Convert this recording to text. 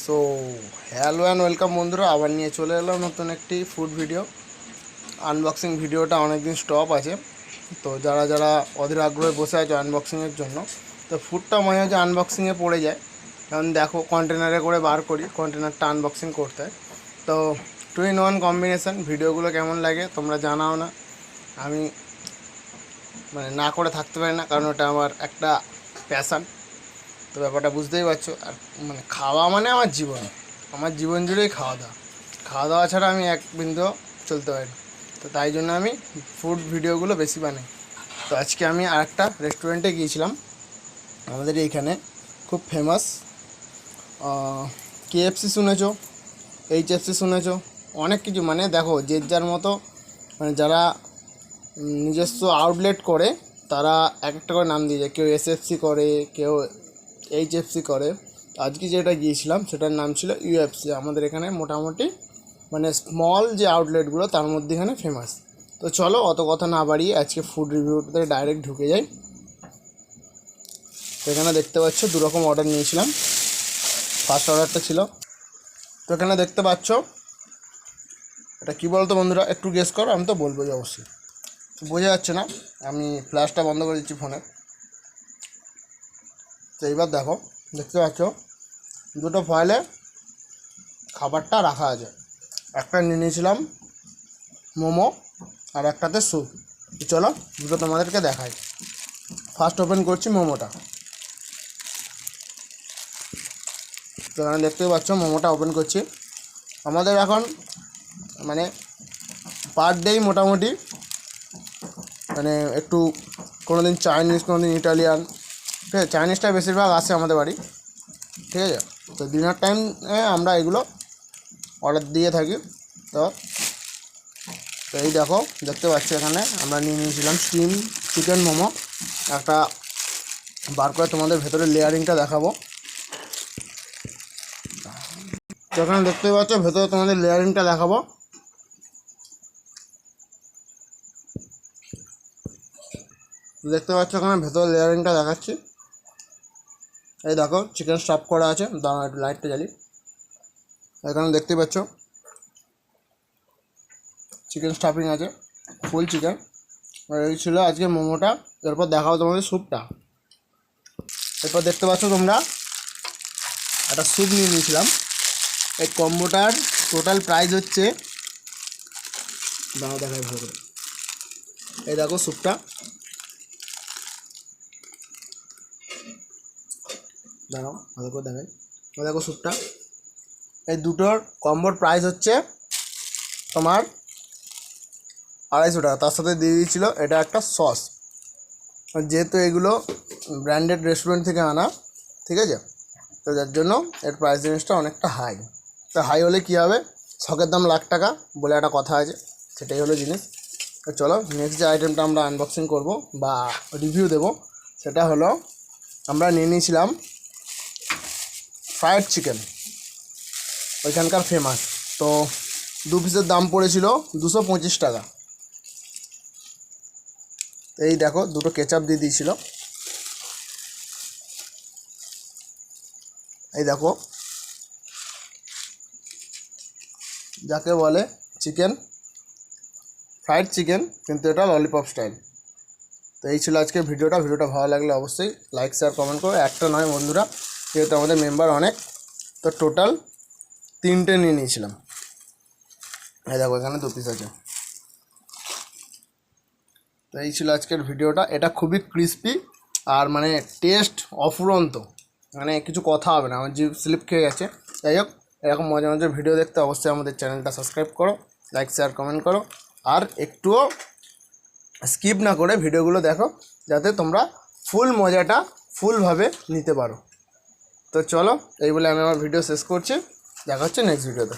So hello and welcome বন্ধুরা, আবার নিয়ে চলে এলাম নতুন একটি ফুড ভিডিও। আনবক্সিং ভিডিওটা অনেকদিন স্টপ আছে, তো যারা যারা অধীর আগ্রহে বসে আছে আনবক্সিংয়ের জন্য, তো ফুডটা মনে হচ্ছে আনবক্সিংয়ে পড়ে যায়। কারণ দেখো, কন্টেনারে করে বার করি, কন্টেনারটা আনবক্সিং করতে হয়। তো 2-in-1 কম্বিনেশান। ভিডিওগুলো কেমন লাগে তোমরা জানাও না। আমি না করে থাকতে পারি না, কারণ ওটা আমার একটা প্যাশান। তো ব্যাপারটা বুঝতেই পারছো। আর খাওয়া আমার জীবন জুড়েই খাওয়া দাওয়া ছাড়া আমি এক বিন্দু চলতে পারি না। তো তাই জন্য আমি ফুড ভিডিওগুলো বেশি বানাই। তো আজকে আমি আরেকটা রেস্টুরেন্টে গিয়েছিলাম, আমাদের এইখানে খুব ফেমাস। KFC শুনেছো, HFC শুনেছো, অনেক কিছু। দেখো, যে যার মতো যারা নিজস্ব আউটলেট করে তারা এক একটা করে নাম দিয়ে যায়। কেউ SFC করে, কেউ HFC করে। আজকে যেটা গিয়েছিলাম সেটার নাম ছিল UFC। আমাদের এখানে মোটামুটি স্মল যে আউটলেটগুলো তার মধ্যে এখানে ফেমাস। তো চলো, অত কথা না বাড়িয়ে আজকে ফুড রিভিউতে ডাইরেক্ট ঢুকে যাই। তো এখানে দেখতে পাচ্ছ দুরকম অর্ডার নিয়েছিলাম। ফার্স্ট অর্ডারটা ছিল, তো এখানে দেখতে পাচ্ছ এটা কী বলতো বন্ধুরা, একটু গেস করো, আমি তো বলবোই অবশ্যই। বোঝা যাচ্ছে না, আমি ফ্ল্যাশটা বন্ধ করে দিচ্ছি ফোনে। তো এইবার দেখো, দেখতে পাচ্ছ দুটো ফয়েলে খাবারটা রাখা আছে। একটা নিয়ে নিয়েছিলাম মোমো, আর একটাতে স্যুপ। চলো দুটো তোমাদেরকে দেখাই। ফার্স্ট ওপেন করছি মোমোটা। তো এখানে দেখতেই পাচ্ছ মোমোটা ওপেন করছি। আমাদের এখন পার ডেই মোটামুটি একটু কোনো দিন চাইনিজ, কোনো দিন ইটালিয়ান, ঠিক আছে। চাইনিজটা বেশিরভাগ আসে আমাদের বাড়ি, ঠিক আছে। তো ডিনার টাইমে আমরা এগুলো অর্ডার দিয়ে থাকি। তো এই দেখো, দেখতে পাচ্ছ এখানে আমরা নিয়ে নিয়েছিলাম স্টিম চিকেন মোমো। একটা বার করে তোমাদের ভেতরে লেয়ারিংটা দেখাবো। তো এখানে দেখতে পাচ্ছ ভেতরে তোমাদের লেয়ারিংটা দেখাবো। দেখতে পাচ্ছ এখানে ভেতরে লেয়ারিংটা দেখাচ্ছি। এই দেখো, চিকেন স্টাফ করা আছে। দাঁড়া, একটু লাইটটা জ্বালি। এখানে দেখতে পাচ্ছ চিকেন স্টাফিং আছে, ফুল চিকেন। আর এই ছিল আজকে মোমোটা। এরপর দেখাবো তোমাদের স্যুপটা। এরপর দেখতে পাচ্ছ তোমরা একটা স্যুপ নিয়ে নিয়েছিলাম। এই কম্বোটার টোটাল প্রাইস হচ্ছে, দাঁড়াও দেখাই ভালো করে। এই দেখো স্যুপটা, দাঁড়াও ভালো করে দেখাই। এই দেখো স্যুপটা। এই দুটোর কম্বোর প্রাইস হচ্ছে তোমার 250 টাকা। তার সাথে দিয়ে দিয়েছিল এটা একটা সস। যেহেতু এগুলো ব্র্যান্ডেড রেস্টুরেন্ট থেকে আনা, ঠিক আছে, তো যার জন্য এর প্রাইস রেঞ্জটা অনেকটা হাই। তো হাই হলে কী হবে, শখের দাম লাখ টাকা বলে একটা কথা আছে, সেটাই হলো জিনিস। তো চলো নেক্সট যে আইটেমটা আমরা আনবক্সিং করব বা রিভিউ দেব, সেটা হলো আমরা নিয়ে নিয়েছিলাম ফ্রায়েড চিকেন, ওইখানকার ফেমাস। তো 2 পিসের দাম পড়েছিল 225 টাকা। এই দেখো, দুটো কেচাপ দিয়ে দিয়েছিল। এই দেখো, যাকে বলে চিকেন, ফ্রাইড চিকেন, কিন্তু এটা ললিপপ স্টাইল। তো এই ছিল আজকে ভিডিওটা ভালো লাগলে অবশ্যই লাইক শেয়ার কমেন্ট করো। একটা নয় বন্ধুরা, যেহেতু আমাদের মেম্বার অনেক, তো টোটাল 3টে নিয়ে নিয়েছিলাম। এই দেখো, এখানে 2 পিস আছে। তো এই ছিল আজকের ভিডিওটা। এটা খুবই ক্রিস্পি আর টেস্ট অফুরন্ত, কিছু কথা হবে না, আমার জিভ স্লিপ খেয়ে গেছে। যাই হোক, এরকম মজার মজার ভিডিও দেখতে অবশ্যই আমাদের চ্যানেলটা সাবস্ক্রাইব করো, লাইক শেয়ার কমেন্ট করো, আর একটুও স্কিপ না করে ভিডিওগুলো দেখো, যাতে তোমরা ফুল মজাটা ফুলভাবে নিতে পারো। তো চলো, এই বলে আমি আমার ভিডিও শেষ করছি। দেখা হচ্ছে নেক্সট ভিডিওতে।